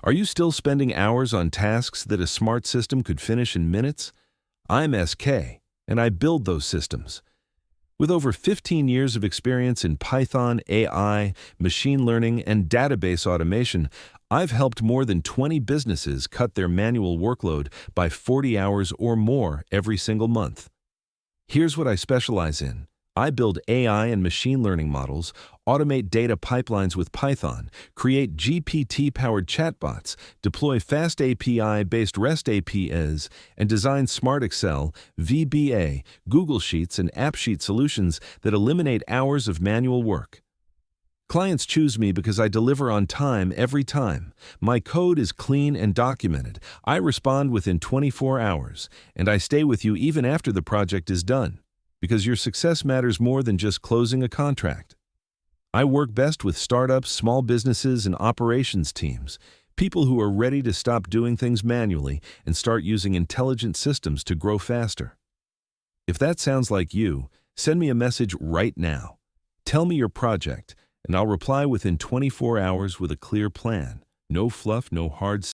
Are you still spending hours on tasks that a smart system could finish in minutes? I'm SK, and I build those systems. With over 15 years of experience in Python, AI, machine learning, and database automation, I've helped more than 20 businesses cut their manual workload by 40 hours or more every single month. Here's what I specialize in. I build AI and machine learning models, automate data pipelines with Python, create GPT-powered chatbots, deploy FastAPI-based REST APIs, and design smart Excel, VBA, Google Sheets, and AppSheet solutions that eliminate hours of manual work. Clients choose me because I deliver on time every time. My code is clean and documented. I respond within 24 hours, and I stay with you even after the project is done, because your success matters more than just closing a contract. I work best with startups, small businesses, and operations teams, people who are ready to stop doing things manually and start using intelligent systems to grow faster. If that sounds like you, send me a message right now. Tell me your project, and I'll reply within 24 hours with a clear plan. No fluff, no hard